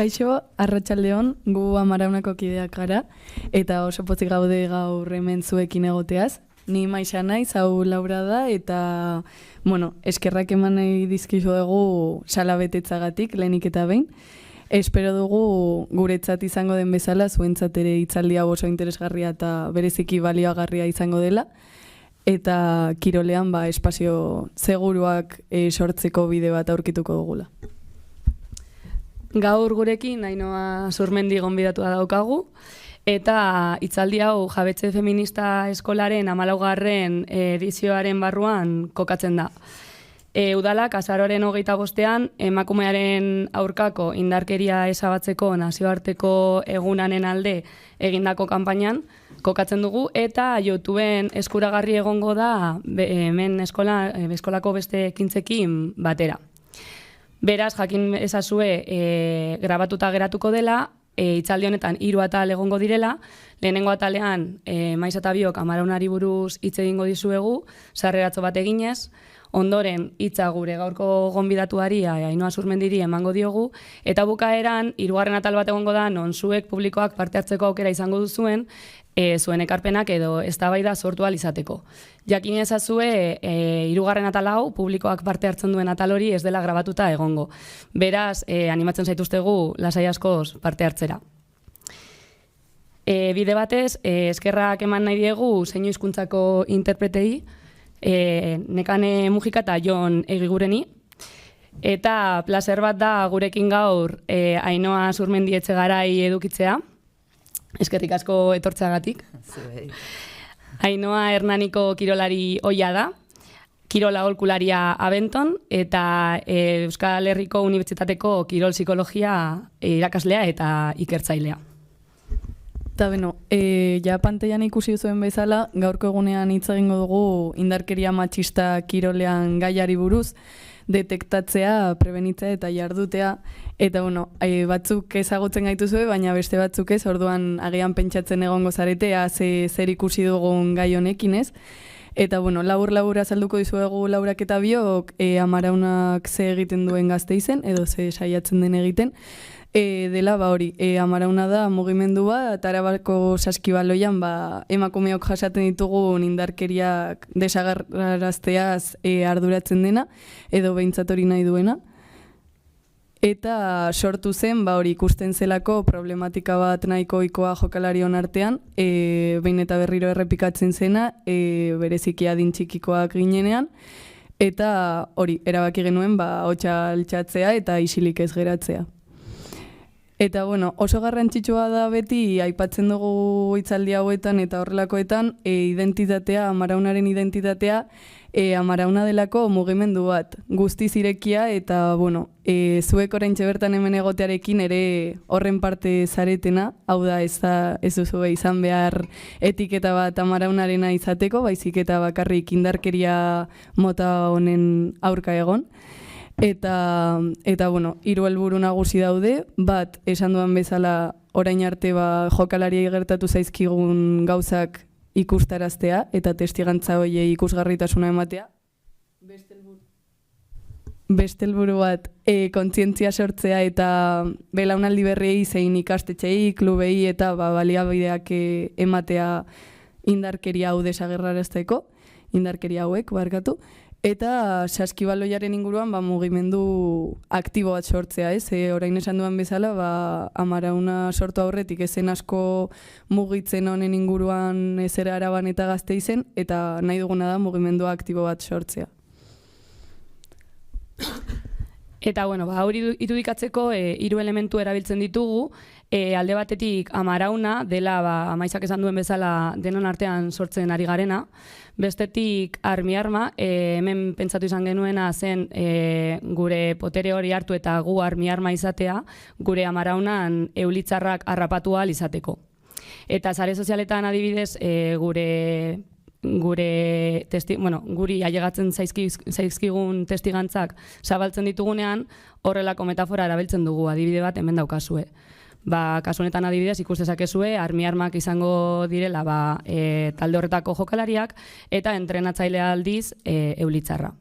Kaixo, arratsaldeon, gu Amaraunako kideak gara, eta oso pozik gaude gaur hemen zuekin egoteaz. Ni Maixa naiz, hau Laura da, eta, eskerrak eman nahi dizkizu dugu salabetetzagatik, lehenik eta behin. Espero dugu guretzat izango den bezala, zuentzat ere hitzaldi hau oso interesgarria eta bereziki balioagarria izango dela. Eta kirolean espazio seguruak sortzeko bide bat aurkituko dugula. Gaur gurekin Ainhoa Zurmendi gonbidatua daukagu, eta hitzaldi hau Jabetze Feminista Eskolaren 14. edizioaren barruan kokatzen da. Udalak azaroaren 25ean emakumearen aurkako indarkeria ezabatzeko nazioarteko egunanen alde egindako kanpainan kokatzen dugu, eta YouTubeen eskuragarri egongo da hemen eskolako beste ekintzekin batera. Beraz, jakin ezazue grabatuta geratuko dela, hitzaldi honetan 3 atal egongo direla. Lehenengo atalean, Maixa eta biok Amaraunari buruz hitz egingo dizuegu, sarreratzo bat eginez. Ondoren, hitza gure gaurko gonbidatuari, Ainhoa Zurmendiri emango diogu, eta bukaeran, 3. atal bat egongo da, non zuek publikoak parte hartzeko aukera izango duzuen, zuen ekarpenak edo eztabaida sortu ahal izateko. Jakin ezazue, 3. atal hau, publikoak parte hartzen duen atal hori ez dela grabatuta egongo. Beraz, animatzen zaituztegu lasai askoz parte hartzera. Bide batez, eskerrak eman nahi diegu zeinu hizkuntzako interpretei, Nekane Mujika eta Jon Egigureni, eta placer bat da gurekin gaur Ainhoa Zurmendi Etxegarai edukitzea. Eskerrik asko etortzeagatik. Ainhoa Hernaniko kirolari ohia da, kirola aholkularia Abenton, eta Euskal Herriko Unibertsitateko kirol psikologia irakaslea eta ikertzailea. Eta ja pantailan ikusi duzuen bezala, gaurko egunean hitz egingo dugu indarkeria matxista kirolean gaiari buruz, detektatzea, prebenitzea eta jardutea. Eta batzuk ezagutzen gaituzue, baina beste batzuk ez, orduan agian pentsatzen egongo zaretea zer ikusi dugun gai honekin ez. Eta labur-labur azalduko dizuegu Laurak eta biok Amaraunak ze egiten duen Gasteizen, edo ze saiatzen den egiten. Dela hori, Amarauna da mugimendu bat, Arabako Saskibaloian emakumeok jasaten ditugun indarkeriak desagerrarazteaz arduratzen dena, edo behintzat hori nahi duena. Eta sortu zen, hori ikusten zelako problematika bat nahiko ohikoa jokalarion artean, behin eta berriro errepikatzen zena, bereziki adin txikikoak ginenean, eta hori, erabaki genuen hotsa altxatzea eta isilik ez geratzea. Eta oso garrantzitsua da beti, aipatzen dugu hitzaldi hauetan eta horrelakoetan, identitatea, Amaraunaren identitatea, Amarauna delako mugimendu bat, guztiz irekia, eta zuek oraintxe bertan hemen egotearekin ere horren parte zaretena, hau da ez duzu izan behar etiketa bat Amaraunarena izateko, baizik eta bakarrik indarkeria mota honen aurka egon. Eta 3 helburu nagusi daude, bat esan duan bezala orain arte jokalariei gertatu zaizkigun gauzak ikustaraztea eta testigantza horiei ikusgarritasuna ematea. Beste helburu bat kontzientzia sortzea eta belaunaldi berriei zein ikastetxeei, klubei eta baliabideak ematea indarkeria hau desagerrarazteko, indarkeria hauek barkatu. Eta Saskibaloiaren inguruan mugimendu aktibo bat sortzea, ez? Orain esan duan bezala, Amarauna sortu aurretik ezen asko mugitzen honen inguruan ezera Araban eta Gasteizen, eta nahi duguna da mugimendu aktibo bat sortzea. Eta hori irudikatzeko 3 elementu erabiltzen ditugu. Alde batetik Amarauna dela Maixak esan duen bezala denon artean sortzen ari garena. Bestetik armi-arma, hemen pentsatu izan genuena zen gure potere hori hartu eta gu armi-arma izatea, gure Amaraunan eulitzarrak harrapatu ahal izateko. Eta sare sozialetan adibidez guri ailegatzen zaizkigun testigantzak zabaltzen ditugunean, horrelako metafora erabiltzen dugu, adibide bat hemen daukazue. Kasu honetan adibidez ikus dezakezue armi-armak izango direla talde horretako jokalariak eta entrenatzailea aldiz eulitzarra.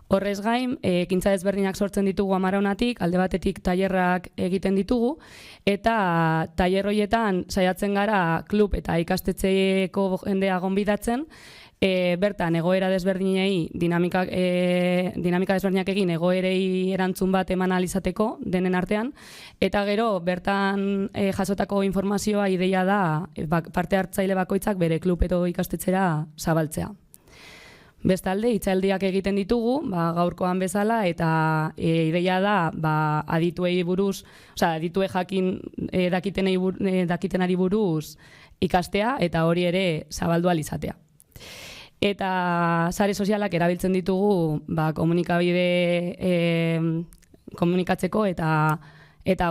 Horrez gain, ekintza ezberdinak sortzen ditugu Amaraunatik, alde batetik tailerrak egiten ditugu, eta tailer horietan saiatzen gara klub eta ikastetxeeko jendea gonbidatzen, bertan egoera desberdinei dinamika desberdinak egin egoerei erantzun bat eman ahal izateko denen artean, eta gero bertan jasotako informazioa ideia da parte hartzaile bakoitzak bere klub edo ikastetxera zabaltzea. Bestalde, hitzaldiak egiten ditugu, gaurkoan bezala, eta ideia da adituei buruz, aditue jakin dakitenari buruz ikastea, eta hori ere zabaldu ahal izatea. Eta sare sozialak erabiltzen ditugu komunikatzeko eta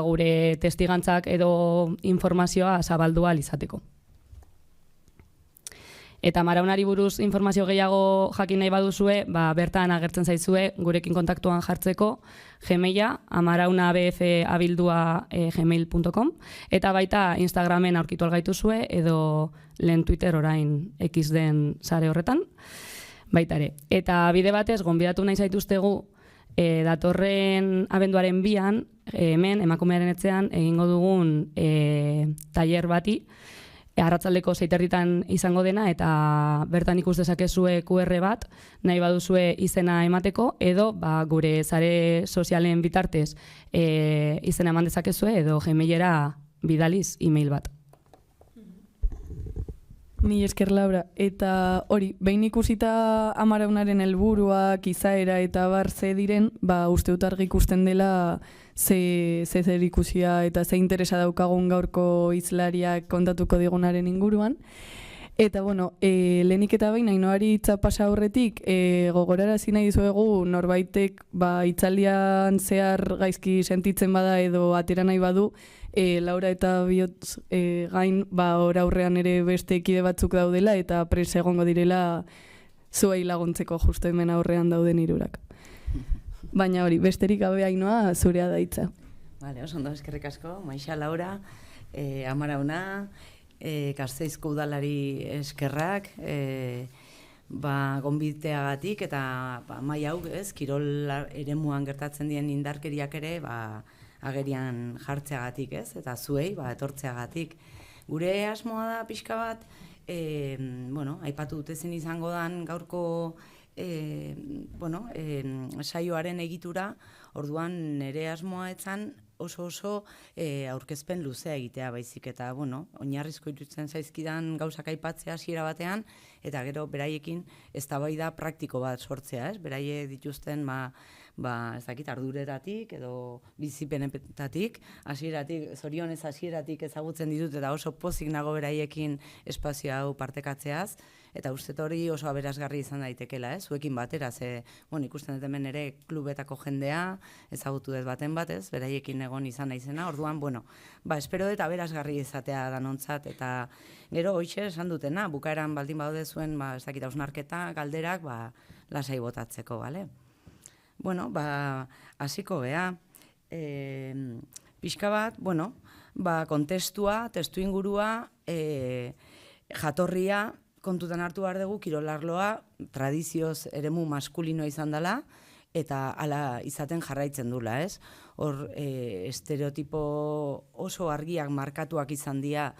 gure testigantzak edo informazioa zabaldu ahal izateko. Eta Amaraunari buruz informazio gehiago jakin nahi baduzue, bertan agertzen zaizue gurekin kontaktuan jartzeko Gmaila, amaraunabf@gmail.com, eta baita Instagramen aurkitu algaituzue edo lehen Twitter orain X den sare horretan, baita ere. Eta bide batez, gonbidatu nahi zaituztegu datorren abenduaren 2an, hemen emakumearen etxean egingo dugun tailer bati, arratsaldeko 6:30 izango dena, eta bertan ikus dezakezue QR bat, nahi baduzue izena emateko, edo gure sare sozialen bitartez izena eman dezakezue, edo Gmailera bidaliz email bat. Ni esker Laura, eta hori, behin ikusita Amaraunaren helburuak, izaera eta bar ze diren, uste dut argi ikusten dela ze zer ikusia eta ze interesa daukagun gaurko hizlariak kontatuko digunaren inguruan. Eta lehenik eta behin Ainoari hitza pasa aurretik, gogorarazi nahi dizuegu norbaitek hitzaldian zehar gaizki sentitzen bada edo atera nahi badu, Laura eta bihotz gain hor aurrean ere beste kide batzuk daudela eta prest egongo direla zuei laguntzeko justo hemen aurrean dauden hirurak. Baina hori, besterik gabe Ainoa zurea da hitza. Vale, oso ondo, eskerrik asko. Maixa Laura, Amarauna, Gasteizko udalari eskerrak, gonbiteagatik eta mai hau, kirol eremuan gertatzen dien indarkeriak ere agerian jartzeagatik, eta zuei etortzeagatik. Gure asmoa da pixka bat, aipatu dut ezin izango dan gaurko saioaren egitura, orduan nire asmoa etzan oso aurkezpen luzea egitea baizik, eta oinarrizko iruditzen zaizkidan gauzak aipatzea hasiera batean, eta gero beraiekin eztabaida praktiko bat sortzea, beraie dituzten ez dakit arduretatik edo bizipenetatik, zorionez hasieratik ezagutzen ditut, eta oso pozik nago beraiekin espazio hau partekatzeaz, eta uste hori oso aberasgarri izan daitekela, zuekin batera, ikusten dut hemen ere klubetako jendea, ezagutu dut baten batez, beraiekin egon izan naizena, orduan, espero dut aberasgarri izatea danontzat, eta gero hoxe esan dutena, bukaeran baldin badaude zuen, ez dakit hausnarketa, galderak, lasai botatzeko, bale? Hasiko gea, pixka bat, kontestua, testu ingurua, jatorria, kontutan hartu behar dugu, kirolarloa tradizioz eremu maskulinoa izan dela, eta hala izaten jarraitzen dula, ez? Hor, estereotipo oso argiak markatuak izan dira,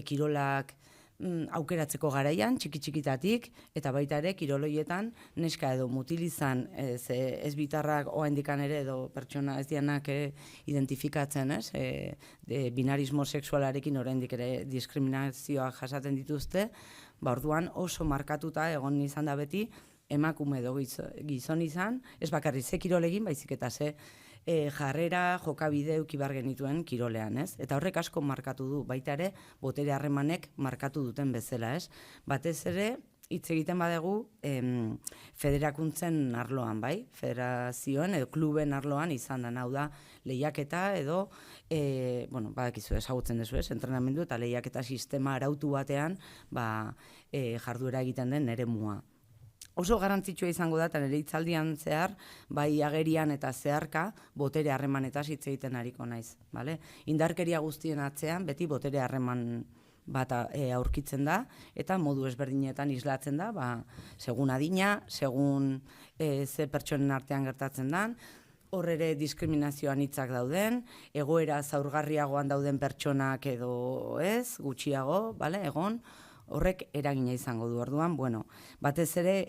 kirolak aukeratzeko garaian, txiki-txikitatik, eta baita ere, kiroloietan, neska edo mutilizan, ez bitarrak oaindikan ere, edo pertsona ez dianak identifikatzen, ez? Binarismo sexualarekin oraindik ere diskriminazioak jasaten dituzte, orduan oso markatuta egon izan da beti, emakume edo gizon izan, ez bakarri ze kirolegin, baizik eta ze jarrera jokabide ukibar genituen kirolean, ez? Eta horrek asko markatu du, baita ere, botere harremanek markatu duten bezala, ez? Batez ere, hitz egiten badegu federakuntzen arloan, federazioen edo kluben arloan izan da, hau da, lehiaketa edo, badakizu ezagutzen dezu, entrenamendu eta lehiaketa sistema arautu batean jarduera egiten den eremua. Oso garrantzitsua izango da, eta nire hitzaldian zehar, agerian eta zeharka, botere harremanetaz hitz egiten ariko naiz. Indarkeria guztien atzean, beti botere harreman bat aurkitzen da, eta modu ezberdinetan islatzen da, segun adina, segun ze pertsonen artean gertatzen dan, hor ere diskriminazioan hitzak dauden, egoera zaurgarriagoan dauden pertsonak edo ez, gutxiago, egon, horrek eragina izango du. Orduan, batez ere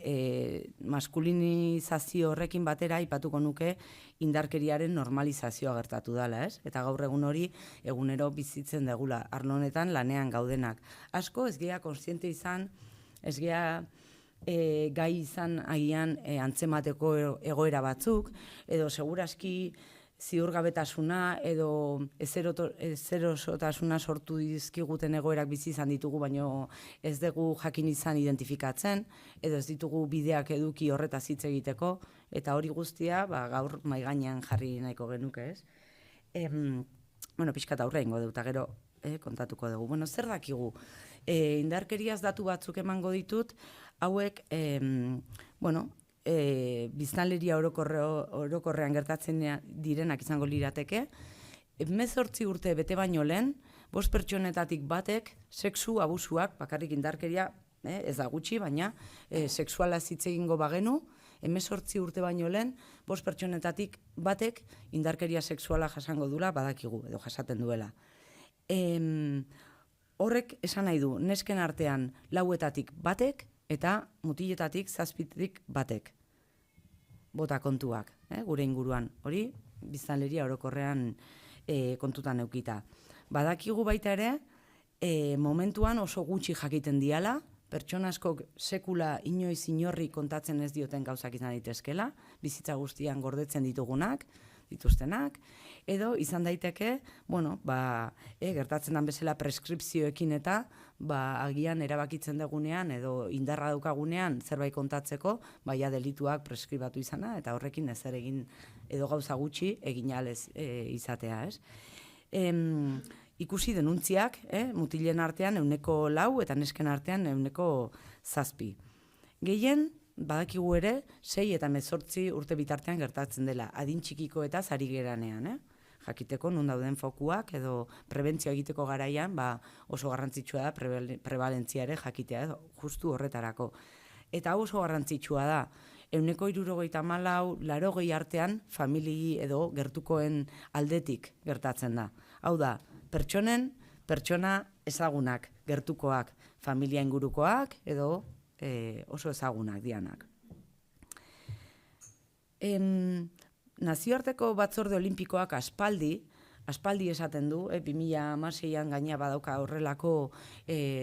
maskulinizazio horrekin batera aipatuko nuke indarkeriaren normalizazioa gertatu dela, ez? Eta gaur egun hori egunero bizitzen degula, arlo honetan lanean gaudenak. Asko ez gea kontziente izan, ez gea gai izan agian antzemateko egoera batzuk, edo seguraski ziurgabetasuna edo ezerosotasuna sortu dizkiguten egoerak bizi izan ditugu, baino ez dugu jakin izan identifikatzen, edo ez ditugu bideak eduki horretaz hitz egiteko, eta hori guztia gaur mahai gainean jarri nahiko genuke, ez? Pixkat aurre ingo dut, gero kontatuko dugu. Zer dakigu? Indarkeriaz datu batzuk emango ditut, hauek, biztanleria orokorrean gertatzen direnak izango lirateke, 18 urte bete baino lehen, 5 pertsonetatik batek sexu abusuak, bakarrik indarkeria, ez da gutxi, baina sexuala hitz egingo bagenu, 18 urte baino lehen, 5 pertsonetatik batek indarkeria sexuala jasango dula badakigu, edo jasaten duela. Horrek esan nahi du, nesken artean 4etatik batek, eta mutiletatik 7tik batek. Bota kontuak, gure inguruan. Hori, biztanleria orokorrean kontutan eukita. Badakigu baita ere, momentuan oso gutxi jakiten diala, pertsona askok sekula inoiz inorri kontatzen ez dioten gauzak izan daitezkela, bizitza guztian gordetzen dituztenak, edo izan daiteke, gertatzen den bezala preskripzioekin eta agian erabakitzen dugunean edo indarra daukagunean zerbait kontatzeko, delituak preskribatu izana, eta horrekin ezer egin edo gauza gutxi egin alez izatea, ez? Ikusi denuntziak, mutilen artean 4% eta nesken artean 7%. Gehien, badakigu ere, 6 eta 18 urte bitartean gertatzen dela, adin txikiko eta zari geranean, jakiteko nun dauden fokuak edo prebentzioa egiteko garaian, oso garrantzitsua da prebalentzia ere jakitea, justu horretarako. Eta hau oso garrantzitsua da, 74 80 artean familii edo gertukoen aldetik gertatzen da. Hau da, pertsona ezagunak, gertukoak, familia ingurukoak edo oso ezagunak dianak. Nazioarteko batzorde olimpikoak aspaldi esaten du, 2016an gaina badauka horrelako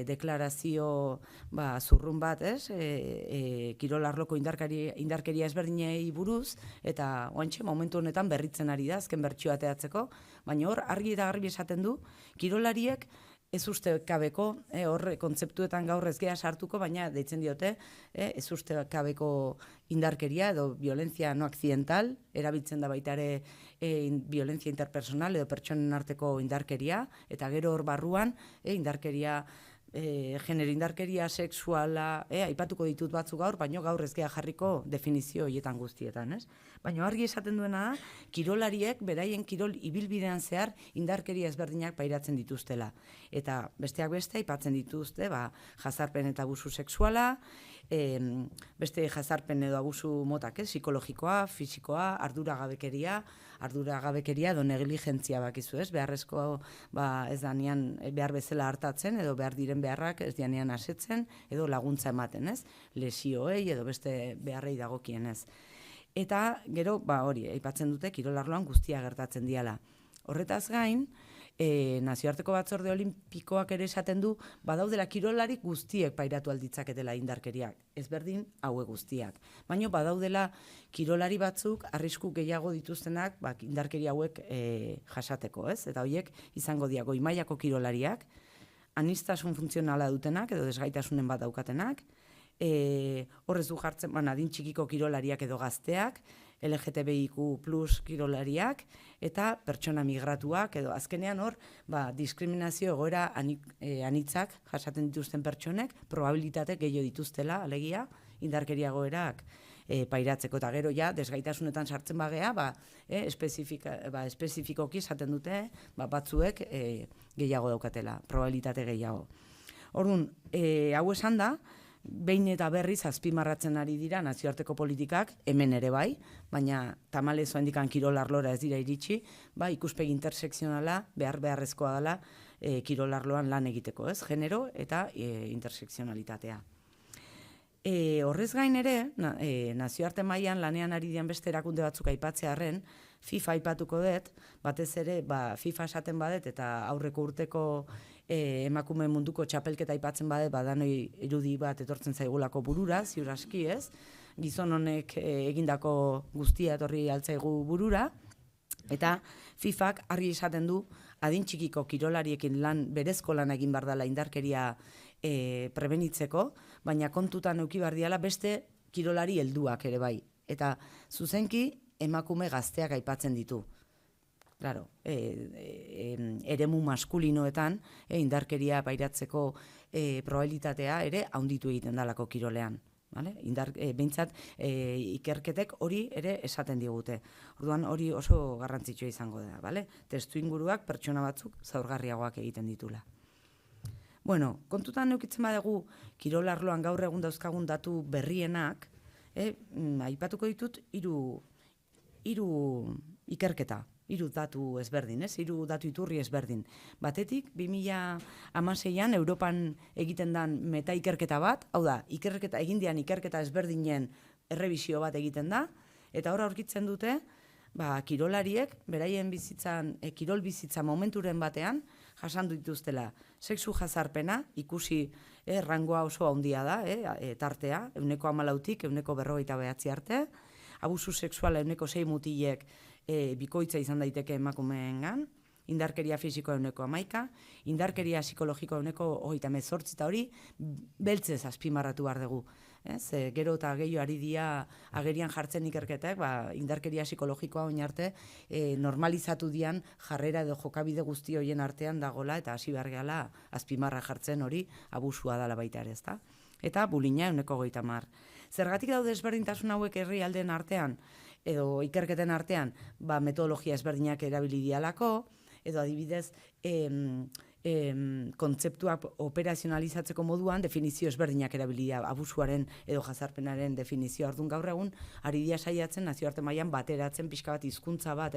deklarazio zurrun bat, kirol arloko indarkeria ezberdinei buruz, eta oantxe momentu honetan berritzen ari da, azken bertsioa ateratzeko, baina hor argi eta garbi esaten du, kirolariek ez uste kabeko, horre kontzeptuetan gaur ez gea sartuko, baina deitzen diote, ez uste kabeko indarkeria edo violentzia no accidental, erabiltzen da baita ere violentzia interpersonal edo pertsonen arteko indarkeria, eta gero hor barruan indarkeria, genero indarkeria sexuala, aipatuko ditut batzuk gaur, baina gaur ez gea jarriko definizio horietan guztietan, ez? Baina argi esaten duena da, kirolariek beraien kirol ibilbidean zehar indarkeria ezberdinak pairatzen dituztela. Eta besteak beste, aipatzen dituzte, jazarpen eta abusu sexuala, beste jazarpen edo abusu motak, psikologikoa, fisikoa, arduragabekeria edo negligentzia bakizu, ez? Beharrezko ez danean behar bezala hartatzen edo behar diren beharrak ez dianean asetzen edo laguntza ematen, ez? Lesioei edo beste beharrei dagokienez. Eta gero, hori, aipatzen dute, kirolarloan guztia gertatzen diala. Horretaz gain, nazioarteko batzorde olimpikoak ere esaten du, badaudela kirolari guztiek pairatu alditzaketela indarkeriak, ezberdin haue guztiak. Baina badaudela kirolari batzuk arrisku gehiago dituztenak indarkeria hauek jasateko, ez? Eta horiek izango dira goi mailako kirolariak, aniztasun funtzionala dutenak edo desgaitasunen bat daukatenak, horrez du jartzen, adin txikiko kirolariak edo gazteak, LGTBIQ+ kirolariak, eta pertsona migratuak, edo azkenean hor, diskriminazio egoera anitzak jasaten dituzten pertsonek, probabilitate gehiago dituztela, alegia, indarkeria egoerak pairatzeko, eta gero ja, desgaitasunetan sartzen bagea, espezifikoki esaten dute, batzuek gehiago daukatela, probabilitate gehiago. Orduan, hau esan da, behin eta berriz azpimarratzen ari dira nazioarteko politikak, hemen ere bai, baina tamalez oendikan kirol arlora ez dira iritsi, ikuspegi intersekzionala beharrezkoa dela kirol arloan lan egiteko, ez? Genero eta intersekzionalitatea. Horrez gain ere, nazioarte mailan lanean ari dian beste erakunde batzuk aipatzearren, FIFA aipatuko dut, batez ere FIFA esaten badet eta aurreko urteko emakume munduko txapelketa aipatzen badet, danoi irudi bat etortzen zaigulako burura, ziur aski ez, gizon honek egindako guztia etorri altzaigu burura, eta FIFak argi esaten du adin txikiko kirolariekin berezko lan egin behar dela indarkeria prebenitzeko, baina kontutan eduki behar diala beste kirolari helduak ere bai. Eta zuzenki emakume gazteak aipatzen ditu. Claro, eremu maskulinoetan indarkeria pairatzeko probabilitatea ere handitu egiten dalako kirolean. Behintzat ikerketek hori ere esaten digute. Orduan hori oso garrantzitsua izango da. Testu inguruak pertsona batzuk zaurgarriagoak egiten ditula. Bueno, kontutan eukitzen badugu kirol arloan gaur egun dauzkagun datu berrienak, aipatuko ditut hiru ikerketa, hiru datu ezberdin, hiru datu iturri ezberdin. Batetik, 2016an Europan egiten den meta ikerketa bat, hau da, egin dian ikerketa ezberdinen errebisio bat egiten da, eta hor aurkitzen dute, kirolariek, beraien bizitzan, kirol bizitza momenturen batean, jasandu dituztela, sexu jazarpena, ikusi rangoa oso handia da, tartea, 14tik 159 arte, abusu sexuala 6 mutilek bikoitza izan daiteke emakumeengan, indarkeria fisikoa 11, indarkeria psikologikoa 38, eta hori beltzez azpimarratu behar dugu. Gero eta gehiago ari dia agerian jartzen ikerketak, indarkeria psikologikoa oin arte normalizatu dian jarrera edo jokabide guzti horien artean dagola, eta hasi behar gehala azpimarra jartzen hori abusua dela baita ere, ezta? Eta bulina 130. Zergatik daude ezberdintasun hauek herrialdeen artean, edo ikerketen artean, metodologia ezberdinak erabili dialako, edo adibidez, kontzeptuak operazionalizatzeko moduan definizio ezberdinak erabilia abusuaren edo jazarpenaren definizioa. Orduan gaur egun ari dia saiatzen nazioarte mailan bateratzen pixka bat hizkuntza bat,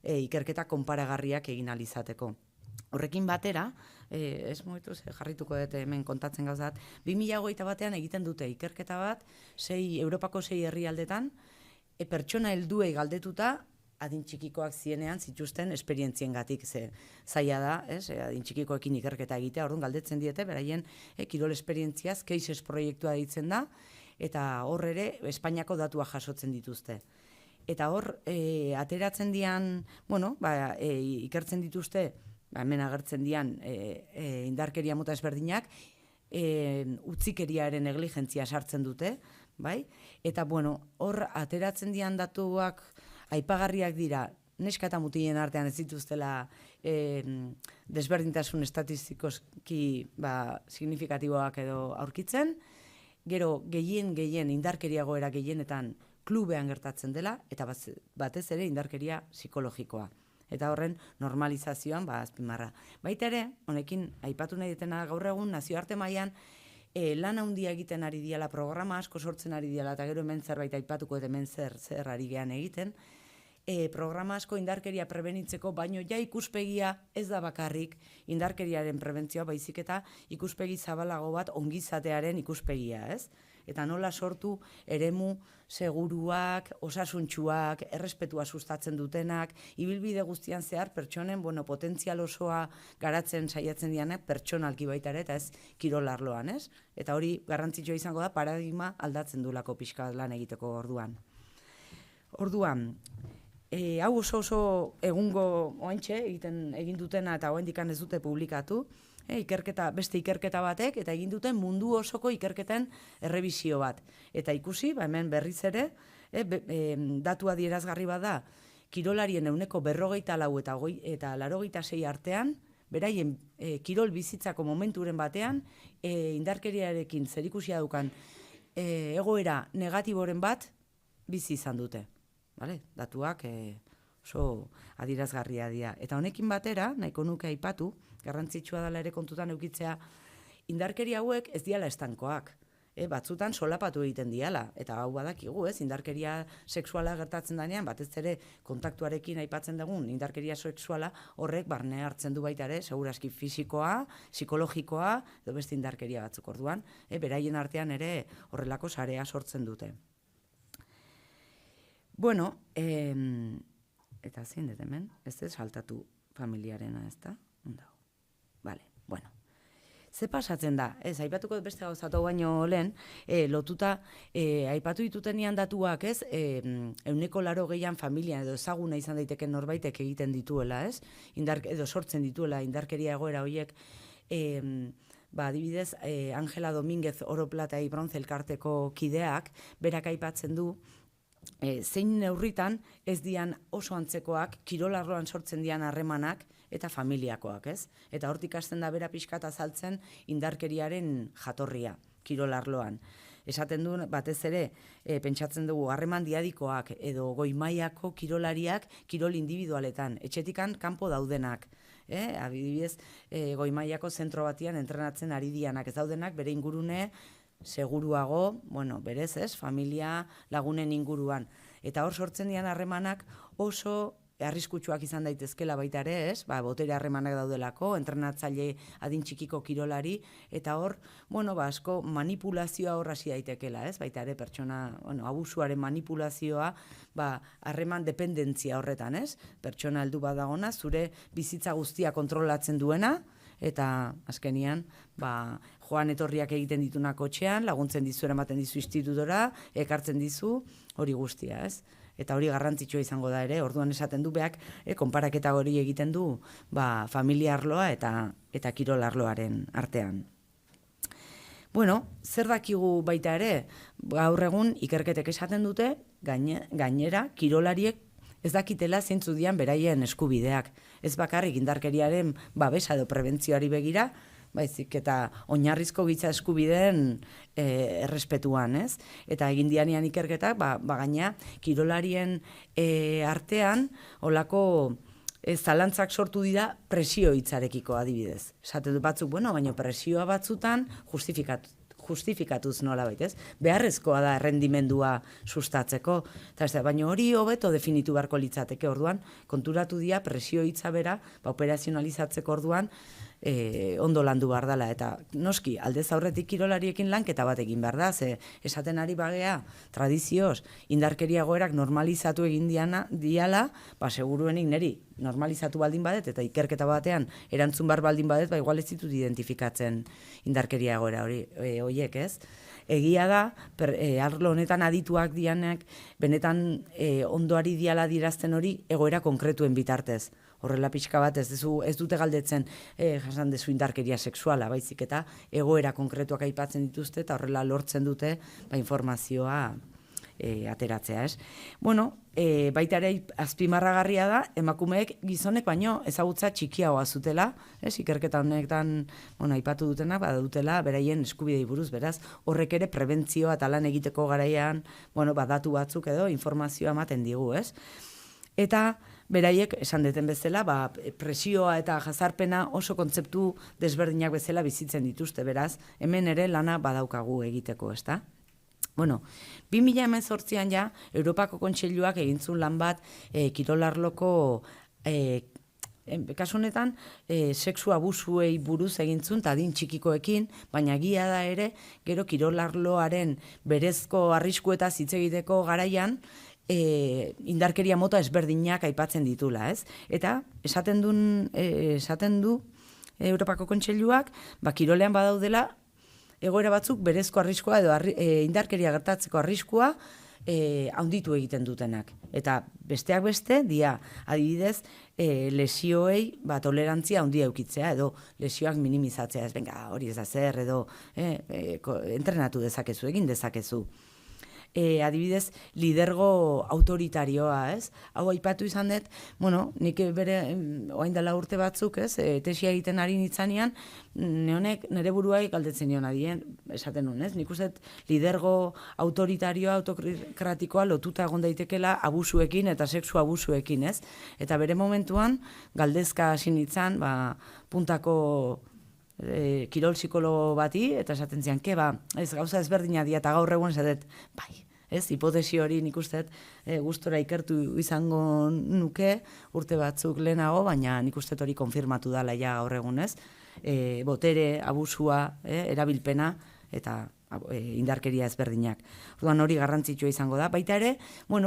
ikerketa konparagarriak egin ahal izateko. Horrekin batera, ez moitu jarrituko dut hemen kontatzen gauzat, 2021an egiten dute ikerketa bat, Europako 6 herrialdetan, pertsona helduei galdetuta, adin txikikoak zienean zituzten esperientziengatik, zaila da, adin txikikoekin ikerketa egitea, orduan galdetzen diete, beraien kirol esperientziaz, cases proiektua ditzen da, eta hor ere Espainiako datuak jasotzen dituzte. Eta hor, ateratzen dian, ikertzen dituzte, hemen agertzen dian indarkeria mota ezberdinak, utzikeriaren negligentzia sartzen dute, eta hor ateratzen dian datuak aipagarriak dira, neska eta mutilen artean ez dituztela desberdintasun estatistikoski signifikatiboak edo aurkitzen, gero gehien indarkeriagoera gehienetan klubean gertatzen dela, eta batez ere indarkeria psikologikoa. Eta horren normalizazioan azpimarra. Baita ere, honekin aipatu nahi detena gaur egun nazioarte mailan lan handia egiten ari diala, programa asko sortzen ari diala, eta gero hemen zerbait aipatuko eta hemen zer ari gehan egiten, programa asko indarkeria prebenitzeko, baino ja ikuspegia ez da bakarrik indarkeriaren prebentzioa, baizik eta ikuspegi zabalago bat ongizatearen ikuspegia, ez? Eta nola sortu eremu seguruak, osasuntsuak, errespetua sustatzen dutenak, ibilbide guztian zehar pertsonen potentzial osoa garatzen saiatzen dianek pertsonalki baita ere, eta ez kirol arloan, ez? Eta hori garrantzitsua izango da paradigma aldatzen dulako pixka lan egiteko orduan. Orduan, hau oso egungo oantxe egin dutena eta oendikan ez dute publikatu, beste ikerketa batek, eta egin duten mundu osoko ikerketen errebisio bat. Eta ikusi, hemen berriz ere, datua adierazgarri bada, kirolarien 44% eta 86% artean, beraien kirol bizitzako momenturen batean, indarkeriarekin zerikusia dukan egoera negatiboren bat bizi izan dute. Vale? Datuak oso adierazgarria dira. Eta honekin batera, nahiko nuke aipatu, garrantzitsua dela ere kontutan eukitzea, indarkeria hauek ez diala estankoak. Batzutan solapatu egiten diala, eta hau badakigu, indarkeria sexuala gertatzen denean, batez ere kontaktuarekin aipatzen dugun indarkeria sexuala horrek barne hartzen du baita ere, seguraski fisikoa, psikologikoa, edo beste indarkeria batzuk orduan, beraien artean ere horrelako sarea sortzen dute. Bueno, eta zein dut hemen, ez saltatu familiarena, ez da? Vale, bueno. Ze pasatzen da? Aipatuko beste gauzatu baino lehen, lotuta, aipatu ditutenian datuak, 180 familia edo ezaguna izan daiteke norbaitek egiten dituela, edo sortzen dituela indarkeria egoera horiek, adibidez, Angela Domínguez Oro Plata y Bronce elkarteko kideak, berak aipatzen du, zein neurritan ez dian oso antzekoak, kirolarloan sortzen dian harremanak eta familiakoak, Eta hortik hasten da bera pixkat azaltzen indarkeriaren jatorria, kirolarloan. Esaten du, batez ere, pentsatzen dugu, harreman diadikoak edo goi-mailako kirolariak kirol individualetan, etxetikan kanpo daudenak. Adibidez, goi-mailako zentro batian entrenatzen ari dianak, ez daudenak, bere ingurune, seguruago, berez, familia lagunen inguruan. Eta hor sortzen dian harremanak oso arriskutsuak izan daitezkela baita ere, botere harremanak daudelako, entrenatzaile adin txikiko kirolari, eta hor, asko manipulazioa hor hasi daitekela, baita ere pertsona, abusuaren manipulazioa, harreman dependentzia horretan, pertsona heldu badagona, zure bizitza guztia kontrolatzen duena, eta azkenian, joan etorriak egiten dituna kotxean, laguntzen dizu ematen dizu institutora, ekartzen dizu, hori guztia, Eta hori garrantzitsua izango da ere, orduan esaten du beak, konparaketa hori egiten du, familia arloa eta kirol arloaren artean. Bueno, zer dakigu baita ere, gaur egun ikerketek esaten dute, gainera, kirolariek ez dakitela zeintzu dian beraien eskubideak. Ez bakarrik indarkeriaren babesa edo prebentzioari begira, baizik eta oinarrizko giza eskubideen errespetuan, Eta egin dianean ikerketak, gaina kirolarien artean, olako zalantzak sortu dira presio hitzarekiko adibidez. Esate du batzuk, baina presioa batzutan justifikatuz nola baitez. Beharrezkoa da errendimendua sustatzeko. Baina hori hobeto definitu beharko litzateke orduan, konturatu dira presio hitza bera, operazionalizatzeko orduan, ondo landu behar dela, eta noski, aldez aurretik kirolariekin lanketa bat egin behar da, esaten ari bagea, tradizioz, indarkeria goerak normalizatu egin diala, seguruenik niri normalizatu baldin badet, eta ikerketa batean erantzun behar baldin badet, igual ez ditut identifikatzen indarkeria goera horiek, Egia da, arlo honetan adituak dianek, benetan ondoari diala dirazten hori egoera konkretuen bitartez. Horrela pixka bat ez dute galdetzen jasan dezu indarkeria sexuala, baizik eta egoera konkretuak aipatzen dituzte eta horrela lortzen dute informazioa ateratzea, baita ere azpimarragarria da, emakumeek gizonek baino ezagutza txikiagoa zutela, ikerketa honetan aipatu dutenak, badutela beraien eskubidei buruz, beraz, horrek ere prebentzioa eta lan egiteko garaian, datu batzuk edo informazioa ematen digu, Eta beraiek, esan deten bezala, presioa eta jazarpena oso kontzeptu desberdinak bezala bizitzen dituzte, beraz, hemen ere lana badaukagu egiteko, ezta? 2018an ja, Europako Kontseiluak egintzun lan bat kirolarloko, kasu honetan, sexu abusuei buruz egintzun, eta adin txikikoekin, baina egia da ere, gero kirolarloaren berezko arriskuetaz hitz egiteko garaian, indarkeria mota ezberdinak aipatzen ditula, Eta, esaten du Europako Kontseiluak, kirolean badaudela, egoera batzuk berezko arriskua edo indarkeria gertatzeko arriskua handitu egiten dutenak. Eta besteak beste, adibidez, lesioei tolerantzia handia eukitzea edo lesioak minimizatzea, hori ez da zer, edo entrenatu dezakezu, egin dezakezu. adibidez, lidergo autoritarioa, ez? Hau aipatu izan dut, bueno, nik orain dela urte batzuk, ez? Tesia egiten ari nitzanean, nire buruai galdetzen nion adien, esaten nuen, ez? Nik uste lidergo autoritarioa, autokratikoa lotuta egon daitekela abusuekin eta sexu abusuekin, ez? Eta bere momentuan, galdezka hasi nintzen, puntako kirol psikologo bati, eta esaten zian, ez gauza ezberdina dia, eta gaur egun esatet, bai, ez, hipotesi hori nik uste gustora ikertu izango nuke urte batzuk lehenago, baina nik uste hori konfirmatu dela ja gaur egun, ez, botere, abusua, erabilpena, eta indarkeria ezberdinak. Orduan hori garrantzitsua izango da. Baita ere,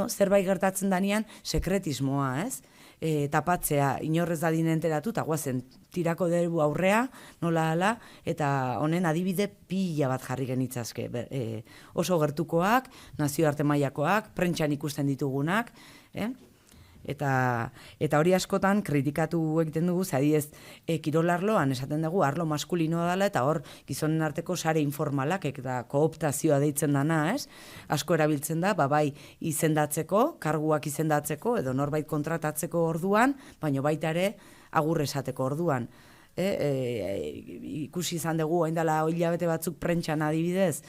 zerbait gertatzen danean sekretismoa, ez? Tapatzea, inorrez dadin enteratu, eta guazen, tirako dugu aurrea, nola ala, eta honen adibide pila bat jarri genitzazke. Oso gertukoak, nazioarte mailakoak, prentxan ikusten ditugunak, Eta hori askotan kritikatu egiten dugu, adibidez, kirolarloan esaten dugu arlo maskulinoa dela, eta hor gizonen arteko sare informalak eta kooptazioa deitzen dana, ez? Asko erabiltzen da, bai izendatzeko, karguak izendatzeko, edo norbait kontratatzeko orduan, baina baita ere agur esateko orduan. Ikusi izan dugu, hain dela hilabete batzuk prentxan adibidez,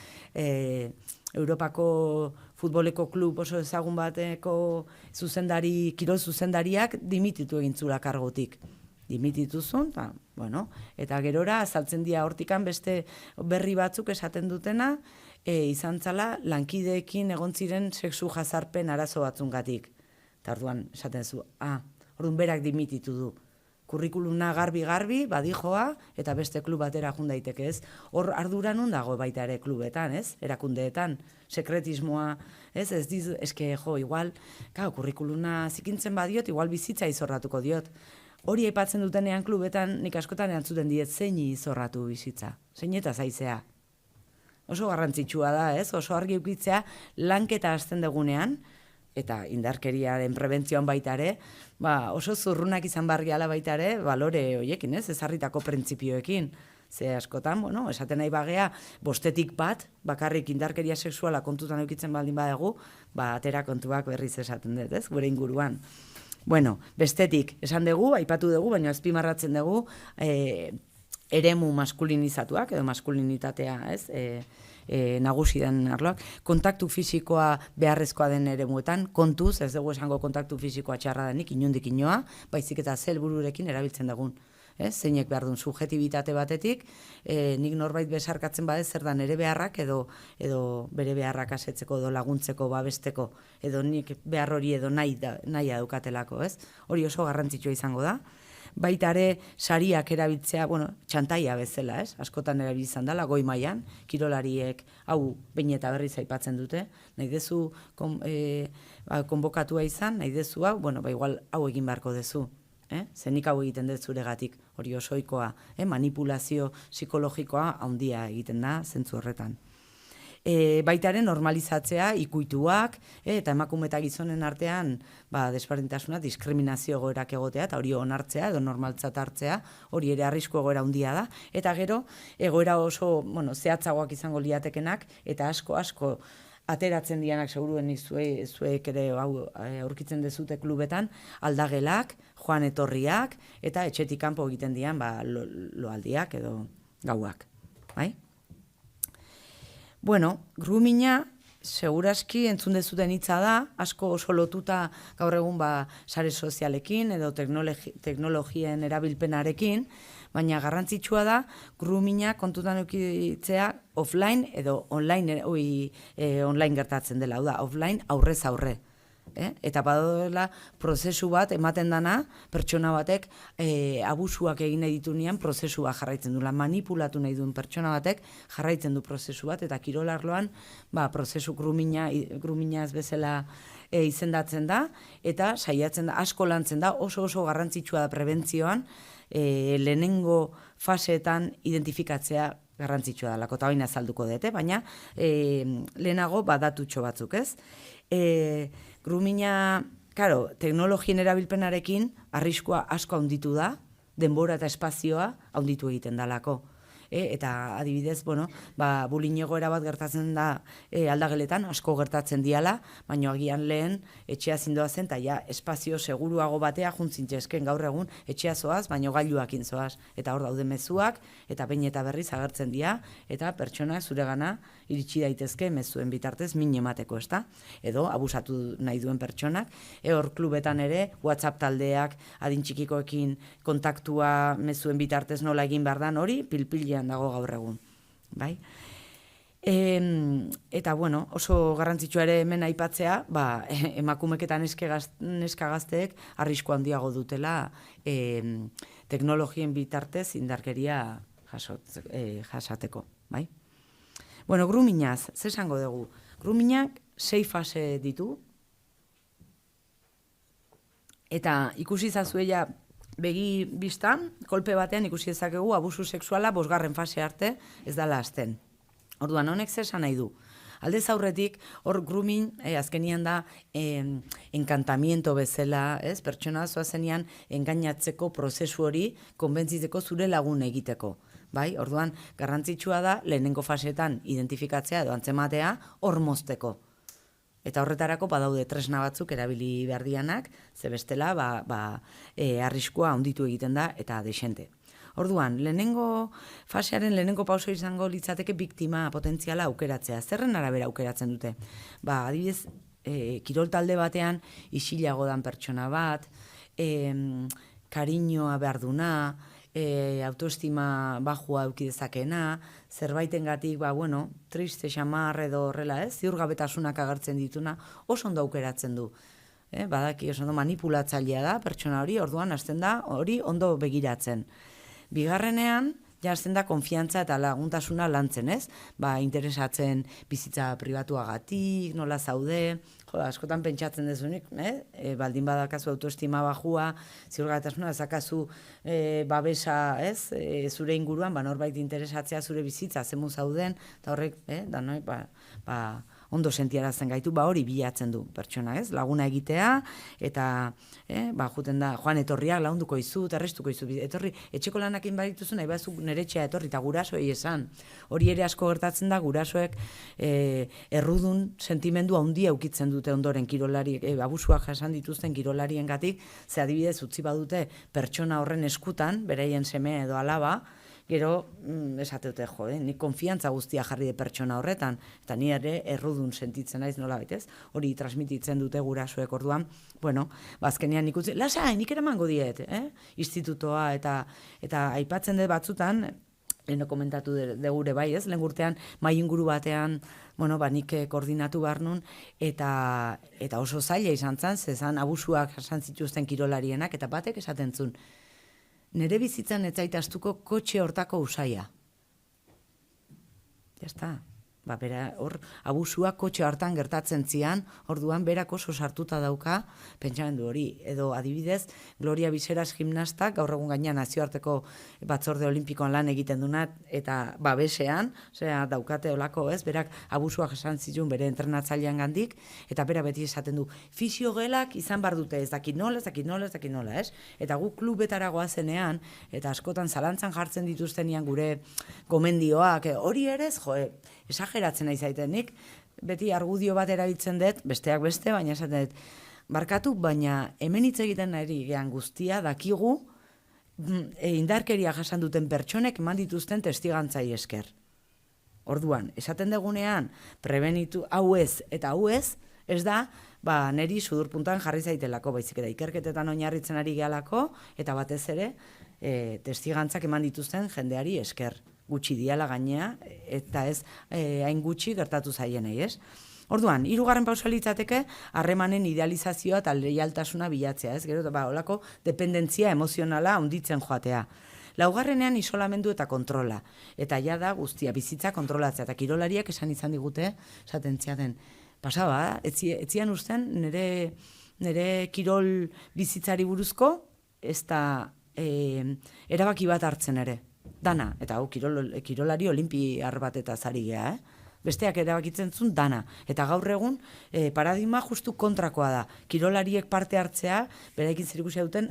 Europako futboleko klub oso ezagun bateko kirol zuzendariak dimititu egin zula kargotik. Dimitituzun, eta gerora azaltzen dira hortikan beste berri batzuk esaten dutena, izan zala lankideekin egon ziren sexu jazarpen arazo batzungatik. Eta orduan esaten zu, orduan berak dimititu du. Kurrikuluna garbi, badijoa, eta beste klub batera jun daiteke, ez? Hor ardura nun dago baita ere klubetan, ez? Erakundeetan, sekretismoa, ez? Igual, kurrikuluna zikintzen badiot, igual bizitza izorratuko diot. Hori aipatzen dutenean klubetan, nik askotan erantzuten diet, zeini izorratu bizitza, zein eta zaizea. Oso garrantzitsua da, ez? Oso argi ukitzea, lanketa hasten dugunean, eta indarkeriaren prebentzioan baita ere, oso zurrunak izan barriala baita ere, balore horiekin, ez, ezarritako printzipioekin. Ze askotan, esaten nahi bagea, bostetik bat, bakarrik indarkeria sexuala kontutan eukitzen baldin badegu, atera kontuak berriz esaten dut, ez, gure inguruan. Bestetik, esan dugu, aipatu dugu, baina azpimarratzen dugu, eremu maskulinizatuak, edo maskulinitatea, ez, nagusi den arloak, kontaktu fisikoa beharrezkoa den eremuetan, kontuz, ez dugu esango kontaktu fisikoa txarra denik, inundik inoa, baizik eta helbururekin erabiltzen dugun. Zeinek behar duen subjetibitate batetik, nik norbait besarkatzen badez zer da nire beharrak edo bere beharrak asetzeko edo laguntzeko, babesteko, edo nik behar hori edo nahi aukatelako, ez? Hori oso garrantzitsua izango da. Baita ere sariak erabiltzea, txantaia bezala, ez? Askotan erabiltzen dela, goi mailan, kirolariek hau behin eta berriz aipatzen dute, nahi dezu konbokatua izan, nahi dezu hau, igual hau egin beharko dezu. Zenik hau egiten dut zuregatik, hori osoikoa, manipulazio psikologikoa handia egiten da, zentzu horretan. Baitaren normalizatzea, ikuituak, eta emakume eta gizonen artean desberdintasuna, diskriminazio egoerak egotea, eta hori onartzea edo normaltzat hartzea, hori ere arrisku egoera handia da, eta gero egoera oso zehatzagoak izango liatekenak, eta asko ateratzen dianak seguruen zuek ere aurkitzen dezute klubetan, aldagelak, joan etorriak, eta etxetik kanpo egiten dian loaldiak edo gauak. Bai? Groomina, seguraski entzun dezuten hitza da, asko oso lotuta gaur egun sare sozialekin edo teknologien erabilpenarekin, baina garrantzitsua da groomina kontutan eukitzea offline edo online gertatzen dela, hau da, offline aurrez aurre. Eta badela prozesu bat ematen dana, pertsona batek abusuak egin nahi ditunean prozesua jarraitzen du, manipulatu nahi duen pertsona batek jarraitzen du prozesu bat, eta kirolarloan prozesu groomina ez bezala izendatzen da, eta saiatzen da, asko lantzen da, oso garrantzitsua da prebentzioan, lehenengo faseetan identifikatzea garrantzitsua da, eta baina azalduko dute, baina lehenago badatutxo batzuk, ez? Groomina, teknologien erabilpenarekin arriskua asko handitu da, denbora eta espazioa handitu egiten dalako. eta adibidez, bullying egoera bat gertatzen da aldageletan, asko gertatzen diala, baina agian lehen etxea zindoa zen, eta ja espazio seguruago batea juntzintxezken gaur egun etxea zoaz, baino gailuakin zoaz, eta hor daude mezuak, eta behin eta berriz agertzen dira, eta pertsona zuregana iritsi daitezke mezuen bitartez min emateko, ezta? Edo abusatu nahi duen pertsonak, hor klubetan ere, WhatsApp taldeak adin txikikoekin kontaktua mezuen bitartez nola egin behar dan hori, pilpilean dago gaur egun. Bai? Eta oso garrantzitsua ere hemen aipatzea, emakumek eta neska gazteek arrisko handiago dutela teknologien bitartez indarkeria jasateko. Bai? Groominaz, ze esango dugu? Groominak 6 fase ditu, eta ikusi zazuela begi biztan, kolpe batean ikusi ezakegu abusu sexuala 5. fase arte ez dala hasten. Orduan, honek zer esan nahi du? Aldez aurretik, hor grooming azkenian da enkantamiento bezala, pertsona zoazenean engainatzeko prozesu hori konbentzitzeko zure lagun egiteko. Bai, orduan, garrantzitsua da lehenengo fasetan identifikatzea edo antzematea hor mozteko. Eta horretarako badaude tresna batzuk erabili behar dianak, ze bestela arriskua handitu egiten da eta desente. Orduan, lehenengo fasearen lehenengo pauso izango litzateke biktima potentziala aukeratzea. Zerren arabera aukeratzen dute? Adibidez, kirol talde batean isilago dan pertsona bat, kariñoa behar duna, autoestima bajua eukidezakena, zerbaitengatik, triste, xamar edo horrela, ziurgabetasunak agertzen dituna, oso ondo aukeratzen du. Badaki, oso ondo manipulatzailea da, pertsona hori, orduan hasten da, hori ondo begiratzen. Bigarrenean, hasten da konfiantza eta laguntasuna lantzen, interesatzen bizitza pribatuagatik, nola zaude, askotan pentsatzen dezunik, baldin badakazu autoestima bajua, ziurgabetasuna, ezakazu babesa, zure inguruan, norbait interesatzea zure bizitza, zemu zauden, eta horrek, ondo sentiarazten gaitu, hori bilatzen du pertsona, laguna egitea, eta juten da, joan etorriak lagunduko izu, errestuko izu, etorri, etxeko lanakin badituzu, nahi bazuk nire etxea etorri, eta gurasoei esan. Hori ere asko gertatzen da, gurasoek errudun sentimendu handia ukitzen dute ondoren kirolari, abusuak jasan dituzten kirolariengatik, ze adibidez utzi badute pertsona horren eskutan, bereien seme edo alaba, gero, esateute, nik konfiantza guztia jarri de pertsona horretan, eta ni ere errudun sentitzen naiz nola baitez, hori transmititzen dute gurasoek orduan, azkenean nik utzi, lasai, nik eramango diet, institutoa, eta aipatzen dut batzutan, leheno komentatu degure bai, lehen urtean, mai inguru batean, nik koordinatu behar nun, eta oso zaila izan zen, zezan abusuak jasan zituzten kirolarienak, eta batek esaten zuen, nire bizitzan ez zaitaztuko kotxe hortako usaia. Jazta. Bera, hor, abusua kotxe hartan gertatzen zian, orduan berak oso sartuta dauka pentsamendu hori. Edo adibidez, Gloria Biseras gimnastak, gaur egun gainean nazioarteko batzorde olimpikoan lan egiten dunat, eta babesean, daukate olako berak abusuak esan zituen bere entrenatzailean gandik, eta bera beti esaten du, fisiogelak izan bar dute, ez dakit nola, Eta gu klubetara goazenean, eta askotan zalantzan jartzen dituztenian gure gomendioak, hori ere ez, esageratzen nahi zaitenik, beti argudio bat erabiltzen dut, besteak beste, baina esaten dut, barkatu, baina hemen hitz egiten ari gehan guztia dakigu indarkeria jasan duten pertsonek eman dituzten testigantzai esker. Orduan, esaten degunean, prebenitu hau ez eta hau ez da, neri sudurpuntan jarri zaitelako, baizik eta ikerketetan oinarritzen ari gehalako, eta batez ere, testigantzak eman dituzten jendeari esker. Gutxi diala gainea, eta ez hain gutxi gertatu zaienei, Orduan, 3. pausoa litzateke harremanen idealizazioa eta leialtasuna bilatzea, Gero, holako dependentzia emozionala handitzen joatea. 4. isolamendu eta kontrola. Eta ja da guztia bizitza kontrolatzea. Eta kirolariak esan izan digute, esaten ziaten, pasaba, etzian usten nire kirol bizitzari buruzko, ez da erabaki bat hartzen ere. Dana, eta kirolari olimpiar bat eta zari geha, besteak erabakitzen zuen dana. Eta gaur egun paradigma justu kontrakoa da. Kirolariek parte hartzea, beraikin zerikusia duten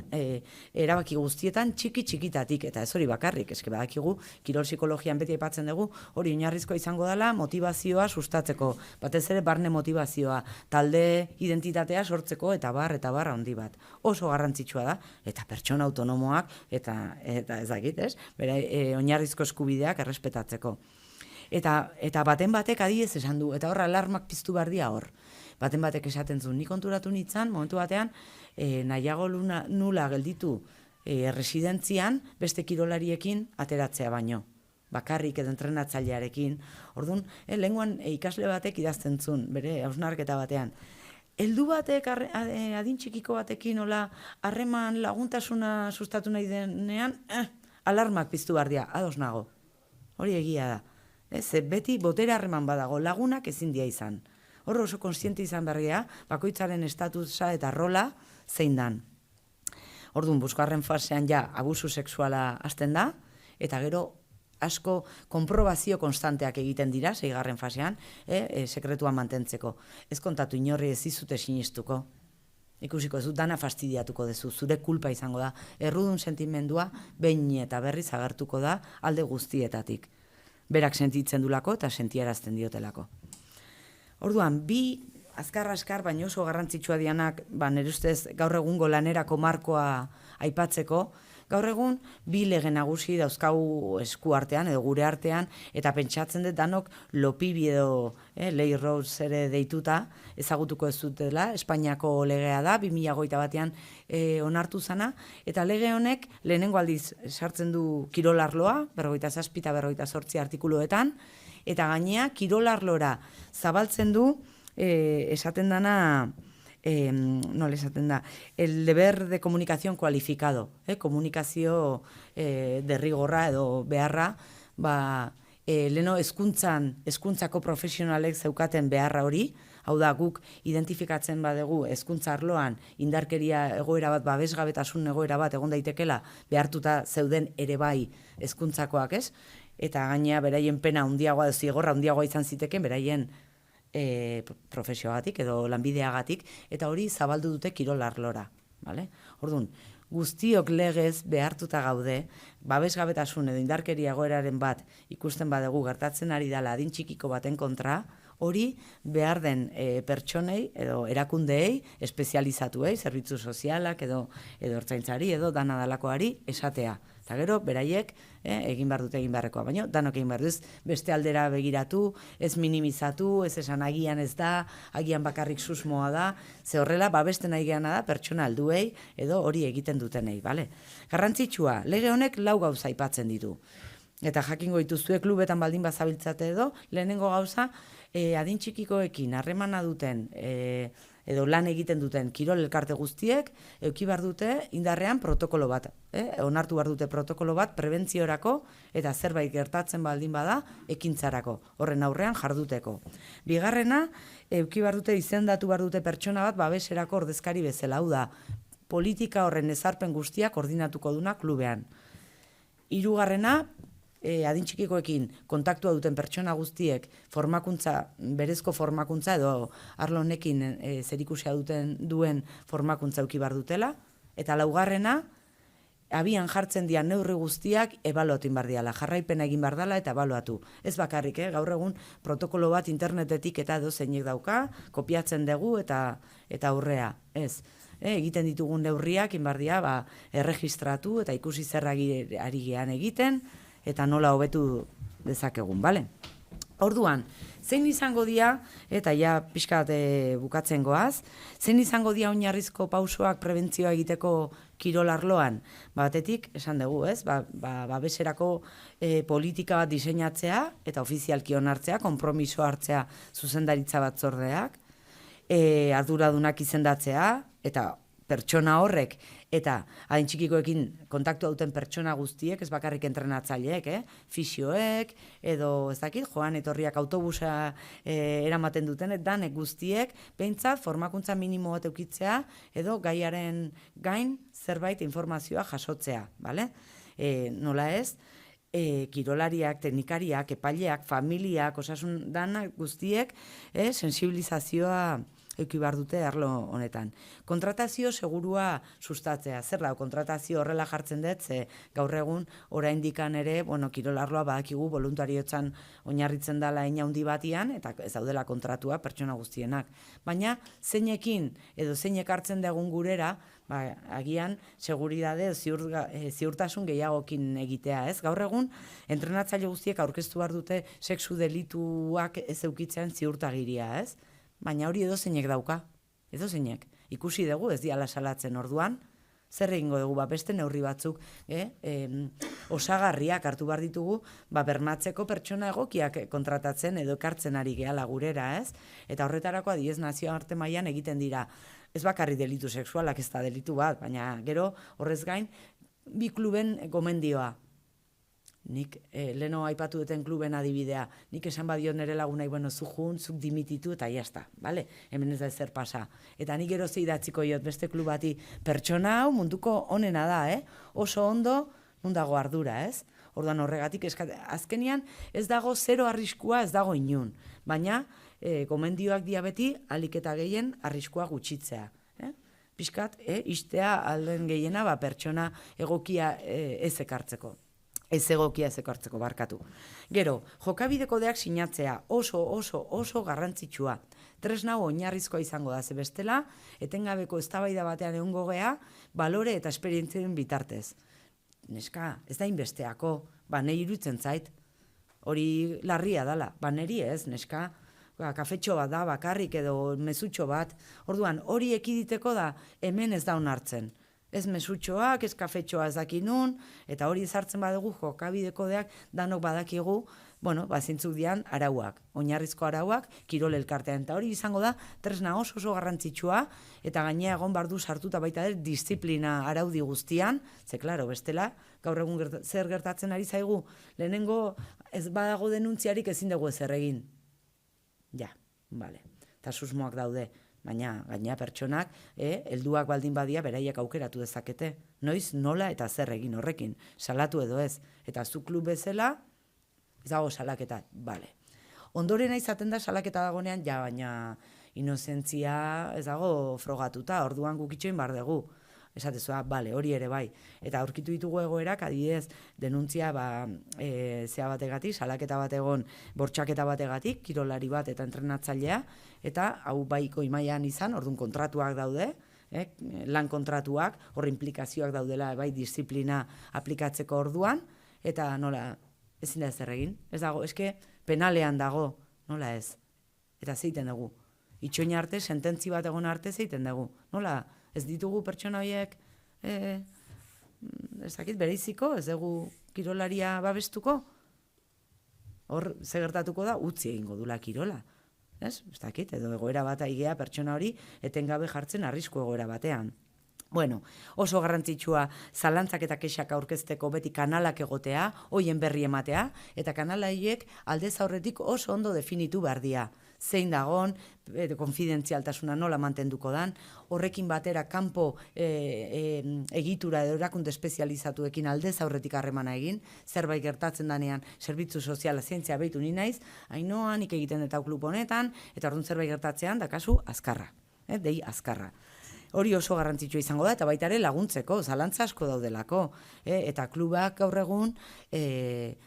erabaki guztietan txikitatik, eta ez hori bakarrik, eske badakigu, kirol psikologian beti aipatzen dugu, hori oinarrizkoa izango dela motivazioa sustatzeko, batez ere barne motivazioa, talde identitatea sortzeko, eta bar handi bat. Oso garrantzitsua da, eta pertsona autonomoak, eta ez dakit, ez? Bere oinarrizko eskubideak errespetatzeko. Eta baten batek adibidez esan du, eta hor alarmak piztu behar dira hor. Baten batek esaten zuen, nik konturatu nintzen, momentu batean, nahiago nula gelditu residentzian beste kirolariekin ateratzea baino. Bakarrik edo entrenatzailearekin. Orduan, lehenguan ikasle batek idazten zuen, bere hausnarketa batean. Heldu batek, adin txikiko batekin, harreman laguntasuna sustatu nahi denean, alarmak piztu behar dira, ados nago. Hori egia da. Beti botere harreman badago, lagunak ezin dia izan. Hor oso konstiente izan berria, bakoitzaren estatusa eta rola zein dan. Orduan, bosgarren fasean ja abusu sexuala hasten da, eta gero asko konprobazio konstanteak egiten dira, 6. fasean, sekretua mantentzeko. Ez kontatu inorri ez dizute sinistuko. Ikusiko ez dut dana fastidiatuko dezu, zure kulpa izango da. Errudun sentimendua behin eta berriz agertuko da alde guztietatik. Berak sentitzen dulako eta sentiarazten diotelako. Orduan, bi azkar, baina oso garrantzitsua dianak, nire ustez gaur egungo lanerako markoa aipatzeko, gaur egun bi lege nagusi dauzkagu esku artean edo gure artean, eta pentsatzen dut danok lopibi edo Ley Rose ere deituta ezagutuko ez dutela, Espainiako legea da, 2021an onartu zana, eta lege honek lehenengo aldiz sartzen du kirolarloa, 47 eta 48 artikuluetan, eta gainea kirolarlora zabaltzen du esaten dana, nola esaten da, el deber de comunicación cualificado, komunikazio derrigorra edo beharra, leno hezkuntzako profesionalek zeukaten beharra hori, hau da guk identifikatzen badegu hezkuntza arloan indarkeria egoera bat, babesgabetasun egoera bat egon daitekela behartuta zeuden ere bai hezkuntzakoak, ez? Eta gainea beraien pena handiagoa edo zigorra handiagoa izan ziteken beraien profesioagatik edo lanbideagatik, eta hori zabaldu dute kirol arlora. Orduan, guztiok legez behartuta gaude, babesgabetasun edo indarkeria egoeraren bat ikusten badegu gertatzen ari dela adin txikiko baten kontra, hori behar den pertsonei edo erakundeei, espezializatuei, zerbitzu sozialak edo ertzaintzari edo dana dalakoari esatea. Eta gero, beraiek egin behar dute egin beharrekoa, baina danok egin behar duz, beste aldera begiratu, ez minimizatu, ez esan agian ez da, agian bakarrik susmoa da, ze horrela, babesten agiana da, pertsona alduei edo hori egiten dutenei, bale? Garrantzitsua, lege honek 4 gauza aipatzen ditu. Eta jakingo dituzue klubetan baldin bazabiltzate edo, lehenengo gauza, adin txikikoekin harremana duten edo lan egiten duten kirol elkarte guztiek eduki behar dute indarrean protokolo bat. Onartu behar dute protokolo bat prebentziorako eta zerbait gertatzen baldin bada ekintzarako, horren aurrean jarduteko. Bigarrena, eduki behar dute izendatu behar dute pertsona bat babeserako ordezkari bezala, hau da, politika horren ezarpen guztiak koordinatuko duna klubean. Hirugarrena, adin txikikoekin kontaktua duten pertsona guztiek berezko formakuntza edo arlo honekin zerikusia duen formakuntza eduki behar dutela, eta laugarrena, abian jartzen dian neurri guztiak ebaluatu behar diala, jarraipena egin behar dela eta ebaluatu. Ez bakarrik, gaur egun protokolo bat internetetik eta edo zeinek dauka, kopiatzen dugu eta aurrea, ez. Egiten ditugun neurriak, inbardia, erregistratu eta ikusi zer ari gean egiten, eta nola hobetu dezakegun, bale? Orduan, zein izango dia, eta ja pixkat bukatzen goaz, zein izango dia oinarrizko pausoak prebentzioa egiteko kirol arloan? Batetik, esan dugu, ez? Babeserako politika bat diseinatzea, eta ofizialki onartzea, konpromiso hartzea zuzendaritza batzordeak, arduradunak izendatzea, eta pertsona horrek, eta adin txikikoekin kontaktua duten pertsona guztiek, ez bakarrik entrenatzaileek, fisioek, edo ez dakit, joan etorriak autobusa eramaten duten, danek guztiek, behintzat formakuntza minimo bat eukitzea, edo gaiaren gain zerbait informazioa jasotzea, bale? Nola ez? kirolariak, teknikariak, epaileak, familiak, osasun danak guztiek, sensibilizazioa eduki behar dute arlo honetan. Kontratazio segurua sustatzea. Zer da, kontratazio horrela jartzen dut, ze gaur egun oraindikan ere, kirolarloa badakigu voluntariotzan oinarritzen dela hein handi batian, eta ez daudela kontratua pertsona guztienak. Baina zeinekin edo zeinek hartzen dugun gurera, agian seguridade ziurtasun gehiagokin egitea, ez? Gaur egun, entrenatzaile guztiek aurkeztu behar dute sexu delituak ez eukitzean ziurtagiria, ez? Baina hori edozeinek dauka, edozeinek. Ikusi dugu, ez diala salatzen orduan, zer egingo dugu, beste neurri batzuk, osagarriak hartu behar ditugu, bermatzeko pertsona egokiak kontratatzen edo ekartzen ari gehala gurera, ez? Eta horretarako adibidez nazioarte mailan egiten dira, ez bakarri delitu sexualak, ez da delitu bat, baina gero horrez gain, bi kluben gomendioa. Nik leno aipatu duten kluben adibidea, nik esan badio nire lagunai, zuk dimititu eta jazta, bale? Hemen ez da ezer pasa. Eta nik gero idatziko jot beste klubati, pertsona hau munduko onena da, oso ondo, nun dago ardura, ez? Orduan horregatik, azkenian ez dago zero arriskua, ez dago inun. Baina, gomendioak diabeti, alik eta gehien arriskua gutxitzea. Piskat, istea alden gehiena, pertsona egokia ez ekartzeko. Ez egokia ez ekartzeko, barkatu. Gero, jokabide kodeak sinatzea oso garrantzitsua. Tresna hau oinarrizkoa izango da, ze bestela, etengabeko eztabaida batean egongo gea, balore eta esperientzien bitartez. Neska, ez da inbesteako, nahi iruditzen zait, hori larria dala, neri ez, neska, kafetxo bat da, bakarrik edo mezutxo bat, orduan, hori ekiditeko da, hemen ez da onartzen. Ez mesutxoak, ez kafetxoa ez dakinun, eta hori ezartzen badugu jokabide kodeak danok badakigu, zintzuk dian arauak, oinarrizko arauak, kirol elkartean. Eta hori izango da, tresna oso garrantzitsua, eta gainea egon bardu sartuta baita dut disiplina araudi guztian, ze klaro, bestela, gaur egun zer gertatzen ari zaigu, lehenengo ez badago denuntziarik ezin dugu ezer egin. Ja, bale, eta susmoak daude. Baina, gaina pertsonak, helduak baldin badia beraiek aukeratu dezakete. Noiz, nola eta zer egin horrekin. Salatu edo ez. Eta zu klub bezala, ez dago salaketa, bale. Ondorena izaten da salaketa dagonean, baina inozentzia ez dago frogatuta, orduan gukitxoin bar dugu. Esatezua, bale, hori ere bai. Eta aurkitu ditugu egoerak, adibidez, denuntzia zea bategatik, salaketa bat egon, bortxaketa bategatik, kirolari bat eta entrenatzailea, eta hau baiko imaian izan, orduan kontratuak daude, lan kontratuak, hor implikazioak daudela, bai, disiplina aplikatzeko orduan, eta nola, ezin da ezer egin. Ez dago, eske penalean dago, nola ez. Eta zeiten dugu. Itxoin arte, sententzi bat egon arte zeiten dugu. Nola, ez ditugu pertsona horiek, ezakit, bereiziko, ez dugu kirolaria babestuko. Hor, ze gertatuko da, utzi egingo dula kirola. Ez dakit, edo egoera bat aigea pertsona hori etengabe jartzen arrisku egoera batean. Oso garrantzitsua zalantzak eta kexak aurkezteko beti kanalak egotea, hoien berri ematea, eta kanalaiek aldez aurretik oso ondo definitu behar dira. Zein dagon, konfidentzialtasuna nola mantenduko dan, horrekin batera kanpo egitura edo erakunde espezializatuekin aldez aurretik harremana egin, zerbait gertatzen danean zerbitzu soziala zientzia behitu ni naiz, Ainoa nik egiten eta klub honetan, eta orduan zerbait gertatzean, da kasu azkarra, dei azkarra. Hori oso garrantzitsua izango da, eta baita ere laguntzeko, zalantza asko daudelako. Eta klubak gaur egun,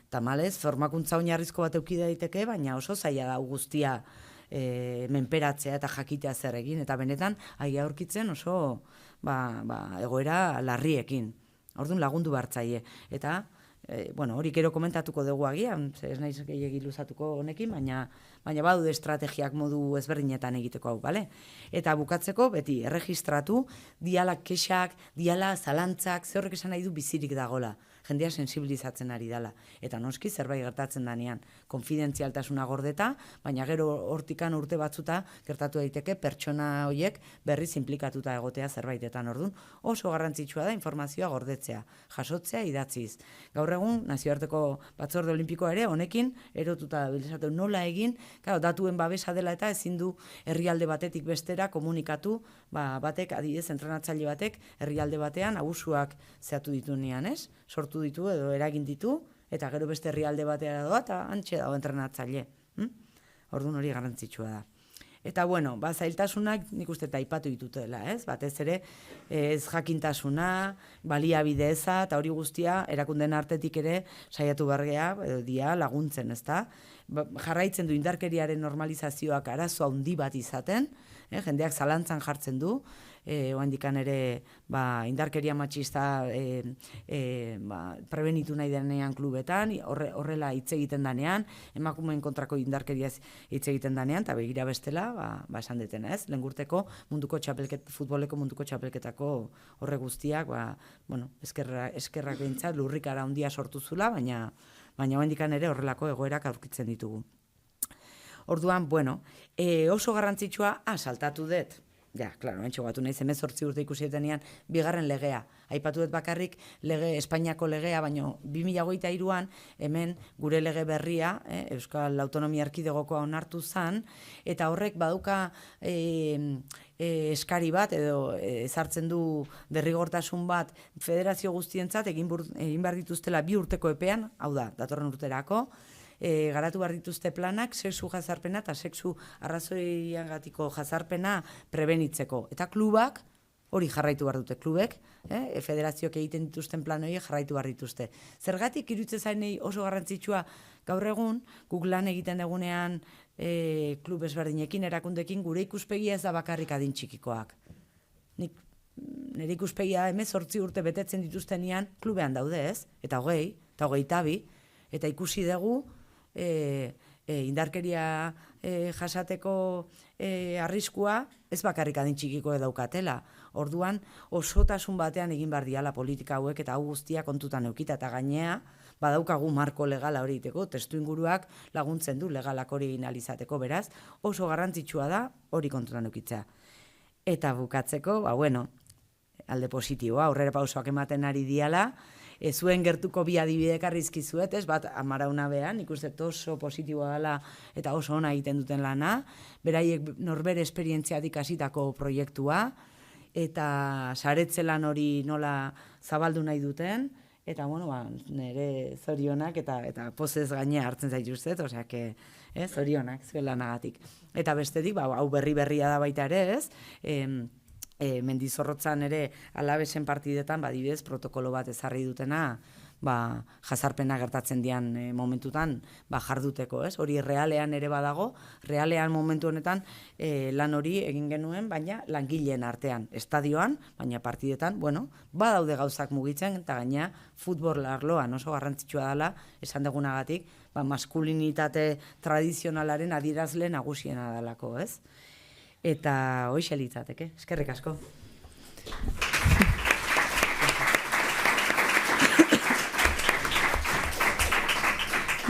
tamalez, formakuntza oinarrizko bat eduki daiteke, baina oso zaila da guztia menperatzea eta jakitea zer egin. Eta benetan, aia aurkitzen oso egoera larriekin. Orduan lagundu bartzaie. Eta, hori gero komentatuko dugu agian, ez naiz gehiegi luzatuko honekin, baina badude estrategiak modu ezberdinetan egiteko hau, bale? Eta bukatzeko, beti, erregistratu, diala kexak, diala zalantzak, ze horrek esan nahi du bizirik dagola. Jendea sensibilizatzen ari dela. Eta noski zerbait gertatzen danean, konfidentzialtasuna gordeta, baina gero hortikan urte batzuta gertatu daiteke pertsona horiek berriz inplikatuta egotea zerbaitetan. Orduan, oso garrantzitsua da informazioa gordetzea, jasotzea idatziz. Gaur egun, nazioarteko batzorde olimpikoa ere, honekin, erotuta dabilesatu nola egin, datuen babesa dela eta ezin du herrialde batetik bestera komunikatu, batek, adibidez, entrenatzaile batek, herrialde batean abusuak zehatu ditu nian, ez? Sortu ditu edo eragin ditu, eta gero beste herrialde batera doa, eta hantxe dago entrenatzaile. Orduan hori garrantzitsua da. Eta bueno, zailtasunak nik uste eta aipatu ditutela, ez? Batez ere, ez jakintasuna, baliabide eza, eta hori guztia erakundeen artetik ere saiatu bargea, dia laguntzen, ezta? Jarraitzen du indarkeriaren normalizazioak arazo handi bat izaten, jendeak zalantzan jartzen du, oandikan ere indarkeria matxista prebenitu nahi denean klubetan, horrela hitz egiten danean, emakumeen kontrako indarkeria hitz egiten danean, eta begira bestela, esan detena ez, lehengurteko futboleko munduko txapelketako horre guztiak, eskerrak behintzat, lurrikara handia sortu zula, baina oandikan ere horrelako egoerak aurkitzen ditugu. Orduan, oso garrantzitsua, saltatu dut. Ja, klaro, entxogatu nahi, 18 urte ikusietenean, bigarren legea. Aipatu dut bakarrik Espainiako legea, baina 2023an hemen gure lege berria, Euskal Autonomia Erkidegokoa onartu zen, eta horrek baduka eskari bat, edo ezartzen du derrigortasun bat federazio guztientzat, egin behar dituztela 2 urteko epean, hau da, datorren urterako, garatu behar dituzte planak, sexu jazarpena eta sexu arrazoiagatiko jazarpena prebenitzeko. Eta klubak, hori jarraitu behar dute klubek, federazioak egiten dituzten plan horiek jarraitu behar dituzte. Zergatik iruditzen zainei oso garrantzitsua gaur egun, guk lan egiten egunean klub ezberdinekin, erakundekin, gure ikuspegia ez da bakarrik adin txikikoak. Nire ikuspegia 18 urte betetzen dituztenean klubean daude ez, eta 20, eta 22, eta ikusi dugu, indarkeria jasateko arriskua ez bakarrik adin txikiko daukatela. Orduan osotasun batean egin behar diala politika hauek eta hau guztia kontutan eukita eta gainea badaukagu marko legala hori iteko, testu inguruak laguntzen du legalak hori egin alizateko, beraz oso garrantzitsua da hori kontutan eukitzea. Eta bukatzeko, alde positiboa, aurrera pausoak ematen ari diala, zuen gertuko bi adibide karrizkizuet, ez bat Amarauna behan, ikuste oso positiboa dela eta oso ona egiten duten lana, beraiek norbere esperientziatik hasitako proiektua, eta saretzelan hori nola zabaldu nahi duten, eta nire zorionak eta pozez gainea hartzen zaituztet, osea, zorionak zuen lanagatik. Eta bestetik, hau berria da baita ere, ez, Mendizorrotzan ere Alabesen partidetan badibidez protokolo bat ezarri dutena jazarpena gertatzen dian momentutan jarduteko, ez? Hori realean ere badago, realean momentu honetan lan hori egin genuen, baina langileen artean, estadioan, baina partidetan, badaude gauzak mugitzen, eta gaina futbol arloan oso garrantzitsua dela, esan dugunagatik, maskulinitate tradizionalaren adierazle nagusiena delako, ez? Eta hoxe litzateke, eskerrik asko.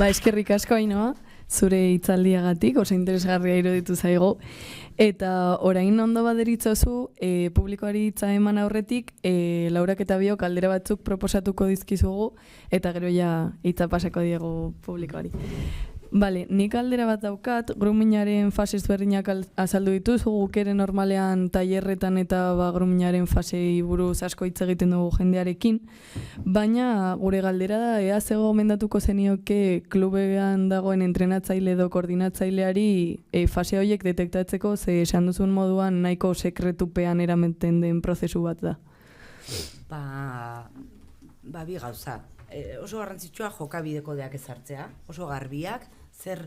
Eskerrik asko, Ainhoa, zure hitzaldiagatik, oso interesgarria iruditu zaigu. Eta orain ondo baderitzozu, publikoari hitza eman aurretik, Laurak eta biok galdera batzuk proposatuko dizkizugu, eta gero ja hitza pasako diegu publikoari. Nik galdera bat daukat, gruminaren fase ezberdinak azaldu dituzu, guk ere normalean tailerretan eta gruminaren fasei buruz asko hitz egiten dugu jendearekin, baina gure galdera da, ea ze gomendatuko zenioke klubean dagoen entrenatzaile edo koordinatzaileari fase horiek detektatzeko, ze esan duzun moduan nahiko sekretupean erameten den prozesu bat da. Bi gauza. Oso garrantzitsua jokabideko deak ezartzea, oso garbiak, zer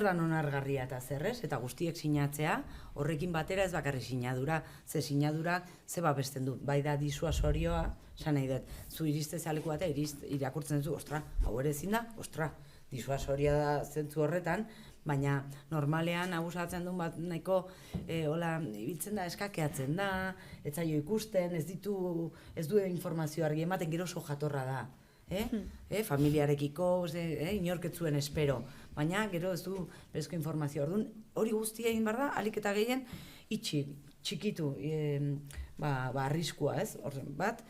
da onargarria eta zerrez, eta guztiek sinatzea, horrekin batera ez bakarri sinadura, ze sinadura ze babesten du, bai da disuasorioa, esan nahi dut, zu iriste zaleku batea, irakurtzen zu, ostra, hau ere ezin da, ostra, disuasorioa da zentzu horretan, baina normalean abusatzen duen bat nahiko ibiltzen da, eskakeatzen da, ez zaio ikusten, ez du informazio argi ematen, gero oso jatorra da. Familiarekiko, inorketzuen espero, baina gero ez du bezko informazio. Orduan, hori guztia egin behar da, alik eta gehien txikitu arriskua, ez? Bat,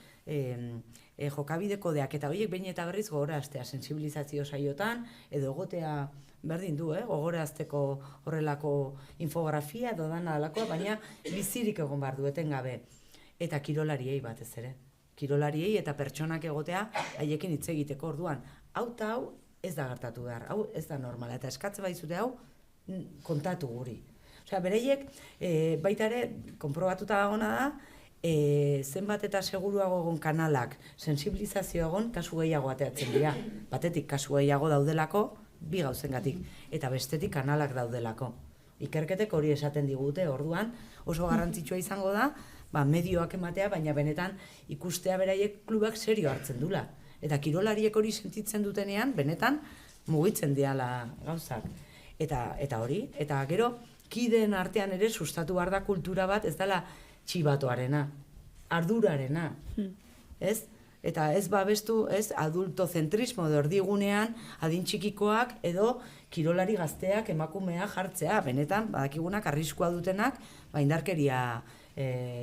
jokabideko deak eta horiek behin eta berriz gogoraztea sensibilizazio saiotan, edo egotea berdin du, gogorazteko horrelako infografia edo dana dalakoa, baina bizirik egon behar du, etengabe. Eta kirolariei batez ere. kirolariei eta pertsonak egotea haiekin hitz egiteko. Orduan, hau eta hau ez da gertatu behar, hau ez da normala, eta eskatze baizute hau kontatu guri. Osea, bereiek baita ere, konprobatuta dagona da, zenbat eta seguruago egon kanalak, sensibilizazio egon, kasu gehiago ateatzen dira. Batetik kasu gehiago daudelako, bi gauzengatik, eta bestetik kanalak daudelako. Ikerketek hori esaten digute, orduan oso garrantzitsua izango da, medioak ematea, baina benetan ikustea beraiek klubak serio hartzen dula. Eta kirolariek hori sentitzen dutenean, benetan mugitzen diala gauzak. Eta hori, eta gero, kideen artean ere sustatu behar da kultura bat, ez dela txibatoarena, ardurarena, ez? Eta ez babestu, ez, adultocentrismo de ordigunean, adin txikikoak edo kirolari gazteak emakumea jartzea, benetan, badakigunak arriskua dutenak, indarkeria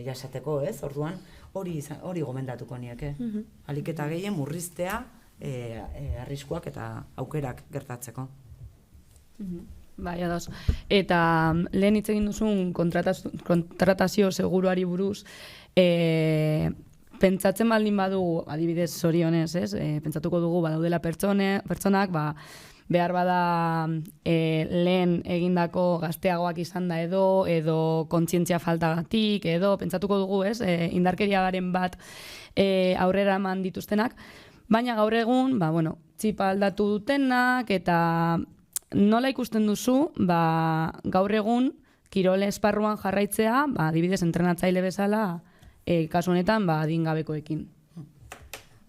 jasateko, ez? Orduan, hori gomendatuko nieke. Alik eta gehien murriztea arriskuak eta aukerak gertatzeko. Bai, ados. Eta lehen hitz egin duzun kontratazio seguruari buruz, pentsatzen baldin badugu, adibidez zorionez, ez? Pentsatuko dugu badaudela pertsonak, behar bada lehen egindako gazteagoak izan da edo kontzientzia faltagatik, edo pentsatuko dugu, ez? Indarkeriaren bat aurrera eman dituztenak, baina gaur egun, txipa aldatu dutenak, eta nola ikusten duzu, gaur egun kirol esparruan jarraitzea, adibidez entrenatzaile bezala, kasu honetan, adingabekoekin.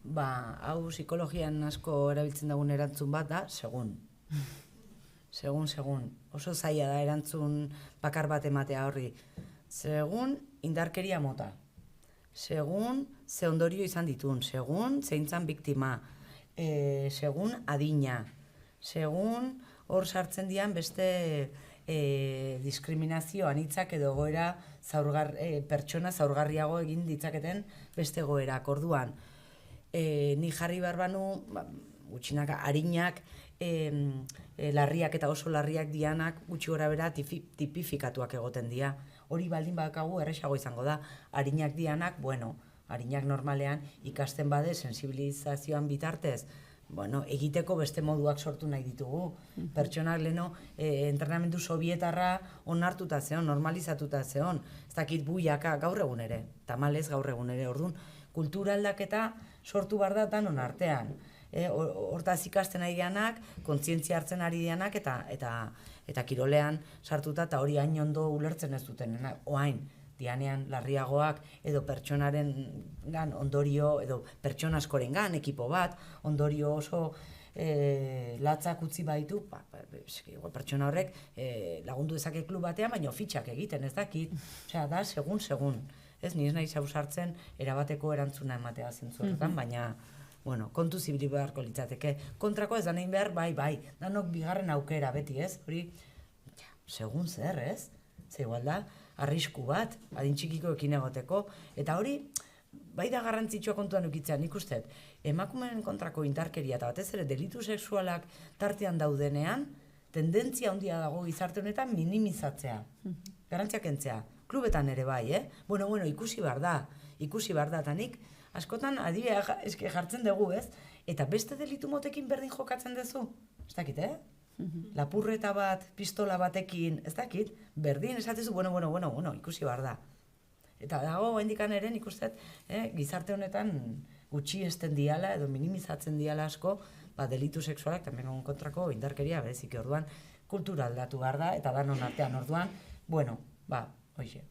Hau psikologian asko erabiltzen dagoen erantzun bat da, segun. Segun. Oso zaila da erantzun bakar bat ematea horri. Segun indarkeria mota. Segun ze ondorio izan ditun. Segun zeintzan biktima. Segun adina. Segun hor sartzen dian beste diskriminazio anitzak edo goera pertsona zaurgarriago egin ditzaketen beste goerak. Orduan, ni jarri behar banu, gutxinak harinak, larriak eta oso larriak dianak gutxi gora bera tipifikatuak egoten dira. Hori baldin bakagu erresago izango da. Harinak dianak, harinak normalean ikasten bade sensibilizazioan bitartez, egiteko beste moduak sortu nahi ditugu. Pertsonak leno entrenamendu sobietarra onartuta zeon, normalizatuta zeon. Ez dakit buiaka gaur egun ere, tamalez gaur egun ere. Orduan, kultura aldaketa sortu behar da danon artean. Hortaz ikasten ari dianak, kontzientzia hartzen ari dianak eta kirolean sartuta eta hori hain ondo ulertzen ez duten. Oain, dianean larriagoak edo pertsonaren ondorio, edo pertsona askoren ekipo bat, ondorio oso latzak utzi baitu, pertsona horrek lagundu dezake klub batean, baina fitxak egiten, ez dakit. Osea, da, segun. Ez niz nahi zauzartzen erabateko erantzuna ematea zentzu horretan, baina, kontu zibili beharko litzateke. Kontrako ez da nahi behar, bai, danok bigarren aukera beti, ez? Hori, segun zer, ez? Ze igual da, arrisku bat, adin txikikoekin egoteko, eta hori, bai da garrantzitsua kontuan ukitzea, nik uste, emakumeen kontrako indarkeria eta batez ere delitu sexualak tartean daudenean, tendentzia handia dago gizarte honetan minimizatzea, garrantziak kentzea, klubetan ere bai, ikusi behar da, eta nik askotan adibidea jartzen dugu, ez? Eta beste delitu motekin berdin jokatzen duzu, ez dakit, lapurreta bat, pistola batekin, ez dakit, berdin esatezu, ikusi behar da. Eta dago, hendikan ere, nik uste, gizarte honetan gutxi esten diala, edo minimizatzen diala asko, delitu sexualak, tamén kontrako indarkeria bereziki. Orduan, kultura aldatu behar da, eta danon artean orduan, hoxe.